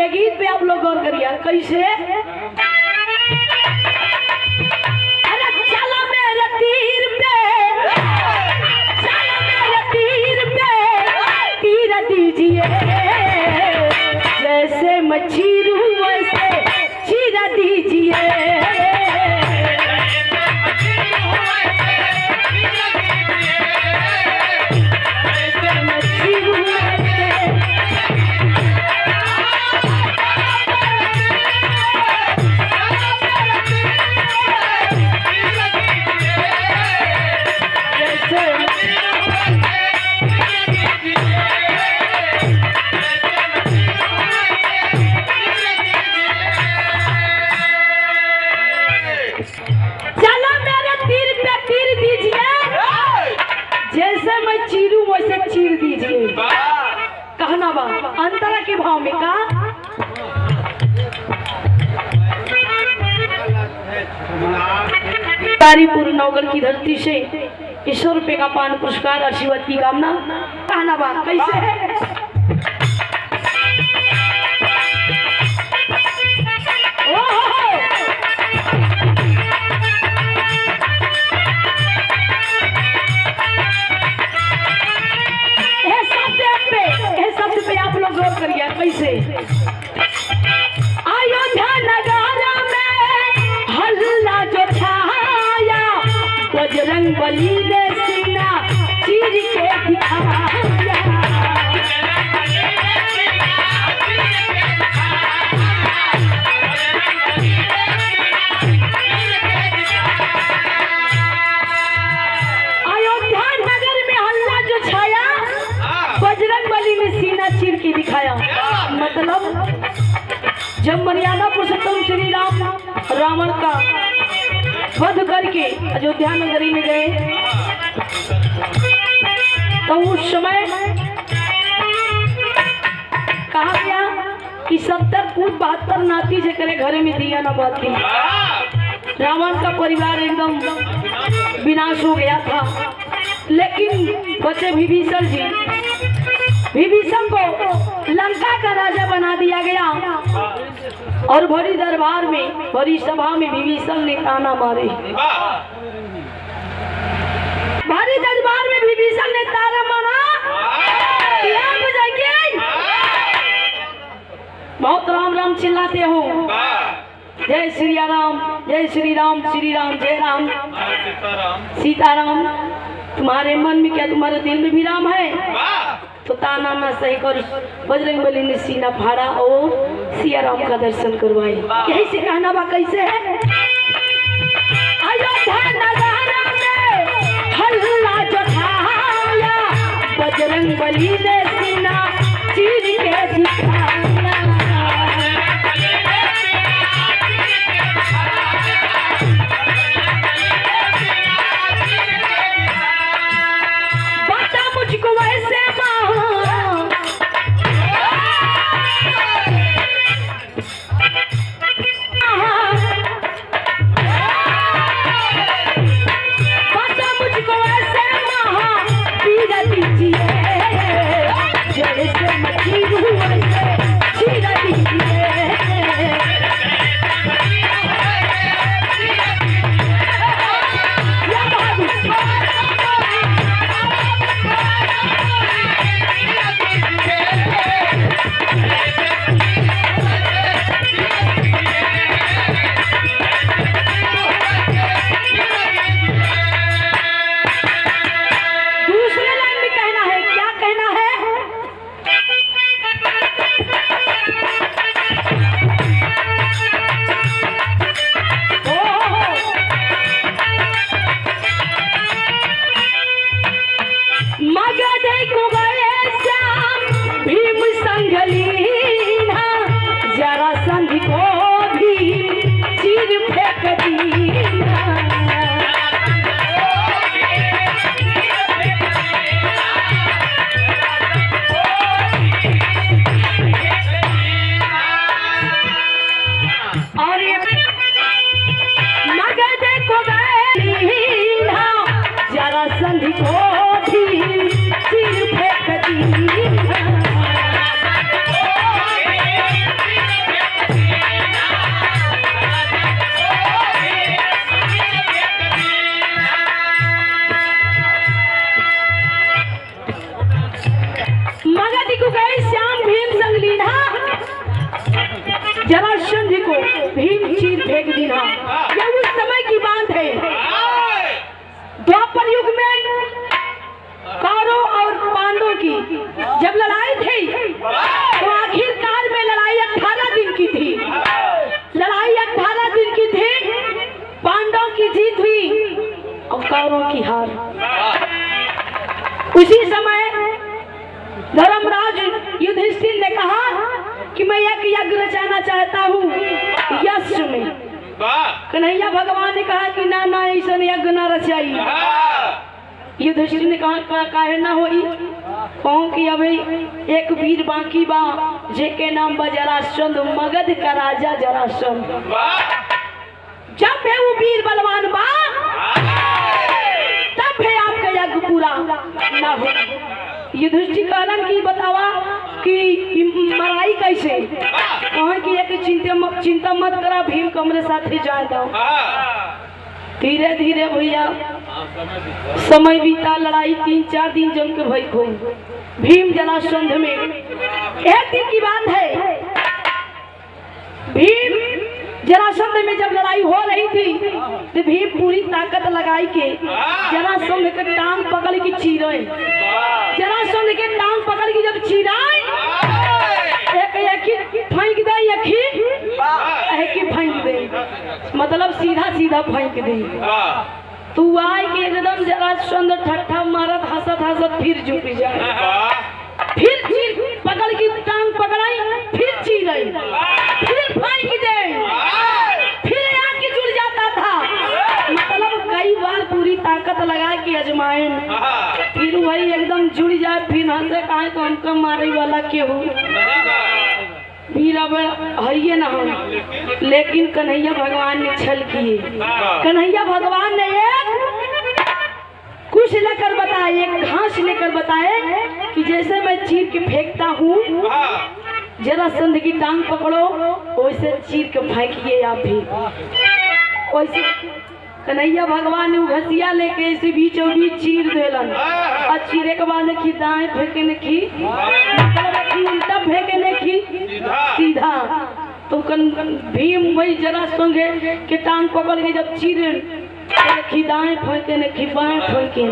ये गीत पे आप लोग गौर करिए कैसे। अरे चला मेरे तीर पे, चला मेरे तीर पे तीर दीजिए, जैसे मैं चीरूं वैसे चीर दीजिए। चीर दीजिए कहना बा अंतरा के भाव में का। तारीपुर नौगढ़ की धरती से 100 रुपए का पान पुरस्कार आशीर्वाद की कामना। कहना बा कैसे है। कैसे अयोध्या नगर में हल्ला जो छाया, बजरंग बली ने सीना चीर के दिखाया। अयोध्या नगर में हल्ला जो छाया, बजरंग बली ने सीना चीर के दिखाया। मतलब जब मर्यादा पुरुषोत्तम श्री राम रावण का वध करके अयोध्या नगरी में गए तो उस समय कहा गया कि 70 फुट 72 नाती जे करे घरे में दिया न बाती। रावण का परिवार एकदम विनाश हो गया था, लेकिन बचे विभीषण जी। विभीषण को लंका का राजा बना दिया गया और बड़ी दरबार में, बड़ी सभा में विभीषण ने ताना मारे। बड़ी दरबार में विभीषण ने ताना मारा, बहुत राम राम चिल्लाते हो, जय श्री राम, जय श्री राम, श्री राम जय राम, सीताराम। तुम्हारे मन में क्या तुम्हारे दिल में भी राम है? तो ताना ना सही कर बजरंग बली ने सीना फाड़ा और सिया राम का दर्शन करवाए। यही से कहना बा कैसे है। अयोध्या नगर में हल्ला जो छाया, बजरंग बली ने सीना चीर के दिखाया। बता मुझको वैसे पैरों की हार। उसी समय धर्मराज युधिष्ठिर ने कहा कि मैं एक यज्ञ रचाना चाहता हूँ यश में। कन्हैया भगवान ने कहा कि ना ना ऐसा यज्ञ ना रचाई। युधिष्ठिर ने कहा काहे ना होई, कहूँ कि अभी एक वीर बाकी बा जेके नाम बा जरासंध, मगध का राजा जरासंध। जब है वो वीर बलवान बा तब है आपका यज्ञ पूरा ना हो। युधिष्ठिर कारण की बतावा कि मराई कैसे, कहा कि एक चिंता मत करा, भीम कमरे साथ ही जाए दो। धीरे धीरे भैया समय बीता, लड़ाई 3-4 दिन जम के भई हो भीम जरासंध में। एक दिन की बात है, भीम जरासंध में जब लड़ाई हो रही थी तो भीम पूरी ताकत लगाई के जरासंध के टांग पकड़ के चीरे। जरासंध के टांग पकड़ के जब चीराए, एक फेंक दे, एक फेंक दे, मतलब सीधा सीधा फेंक दे। तू आए कि एकदम जरासंध ठट्ठा मारत हंसत हंसत फिर झुक जाए, फिर चीर पकड़ की टांग पकड़ाई, फिर चीरे, फिर फेंक दे, फिर आके जुड़ जाता था। मतलब कई बार पूरी ताकत लगा के अजमाइन, फिर वही एकदम जुड़ जाए, फिर हंसे कहा तो हमको मारे वाला केहू फिर अब है ना हम। लेकिन कन्हैया भगवान ने छल किए। कन्हैया भगवान ने एक कुछ लेकर बताए, एक घास लेकर बताए कि जैसे मैं चीर के फेंकता हूँ, जरासंध की टांग पकड़ो, वैसे चीर के फेंकिए आप भी। वैसे कन्हैया भगवान ने घसिया लेके ऐसे बीचों बीच चीर देलन। और चीरे के बाद देखी दाएं फेंके नेखी, उल्टा फेंके नेखी, सीधा। तो भीम वही जरासंध के टांग पकड़ के जब चीरे देखी दाएं फेंके नेखी, बाएं फेंके,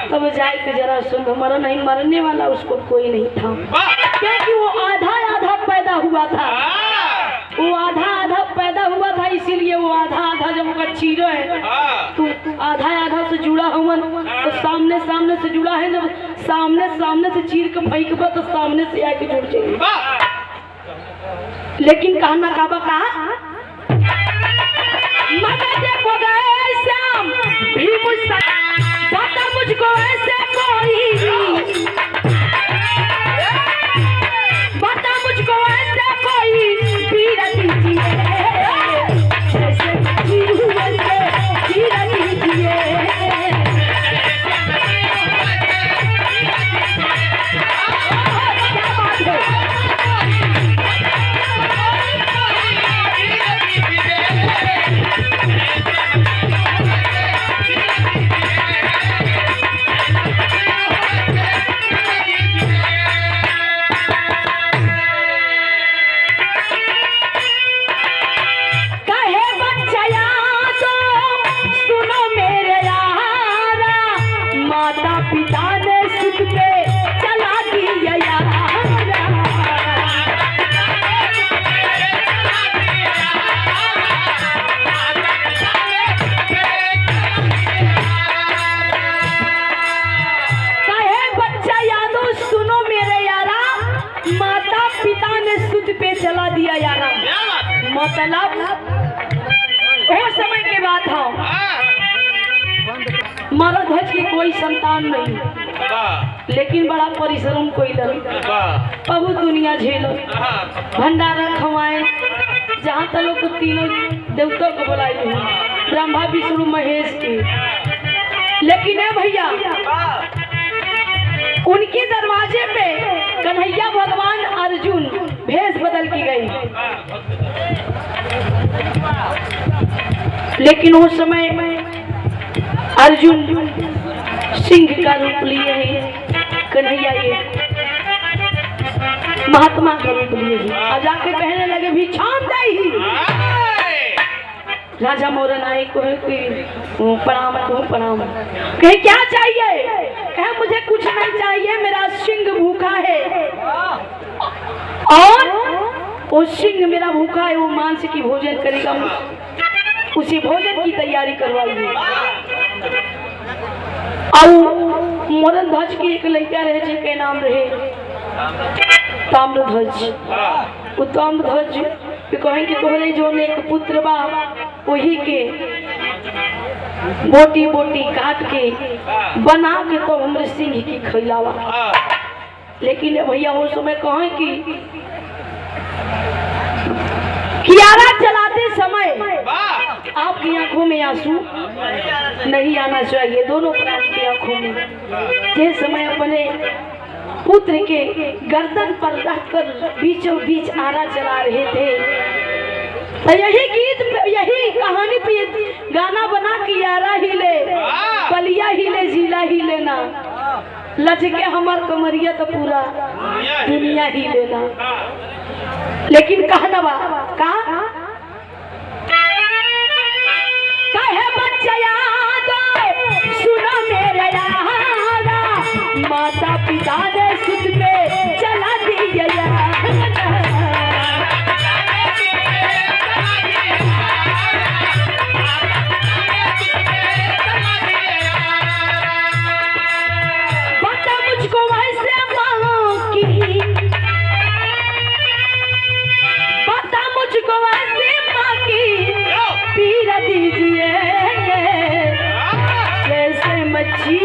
तब जाए के जरासंध मरा नहीं, मरने वाला उसको कोई नहीं था, क्योंकि वो आधा आधा पैदा हुआ था। वो आधा आधा पैदा हुआ था, इसीलिए वो आधा आधा जब उसका चीरो है तो आधा आधा से जुड़ा हुआ, तो सामने सामने से जुड़ा है। जब सामने सामने से चीर के फेंकबा तो सामने से आके जुड़ जाएगा। लेकिन कहना काबा कहा देखो गए श्याम भी मुझसे बता मुझको ऐसे कोई, बता मुझको ऐसे कोई पीर दीजिए, जैसे पीर दीजिए। चला दिया यारा, मतलब वो समय के बाद था मरद हज की कोई संतान नहीं, लेकिन बड़ा परिश्रम कोई दल, बहुत दुनिया झेलो, भंडारा खवाए, जहाँ तक लोग तीनों देवताओं को बुलाई हुई, ब्रह्मा विष्णु महेश के। लेकिन है भैया उनके दरवाजे पे कन्हैया भगवान अर्जुन भेष बदल की गई। लेकिन उस समय अर्जुन सिंह का रूप लिए हैं, कन्हैया ये महात्मा का रूप लिए हैं। और जाके कहने लगे भिक्षाम दे। राजा मोरन आए को प्रणाम प्रणाम, कहे क्या चाहिए? कहे मुझे कुछ नहीं चाहिए, मेरा सिंह भूखा है और वो सिंह मेरा भूखा है, वो मांस की भोजन करेगा, उसी भोजन की तैयारी करवाइए। और मोरन ध्वज के एक लड़का रहे जिनके नाम रहे ताम्रध्वज। वो ताम्रध्वज कहें कि तोहरे जो ने एक पुत्र बा वही के बोटी बोटी काट के बना के तो हमरे सिंह की खिलावा। लेकिन भैया वो समय कहें कि कियारा चलाते समय आपकी आंखों में आंसू नहीं आना चाहिए, दोनों प्राणी की आंखों में। जिस समय अपने पुत्र के गर्दन पर रखकर बीचों बीच आरा चला रहे थे, तो यही गीत यही कहानी पे गाना बना कि आरा हिले बलिया हिले जिला हिले ना लचके हमार कमरिया तो पूरा दुनिया हिले ना। लेकिन कहना बा कहे बच्चा याद सुनो मेरे यारा, माता पिता ने सुध में चला दिया। बता मुझको वैसे माँ की, बता मुझको वैसे माँ की पीरा दीजिए, जैसे मच्छी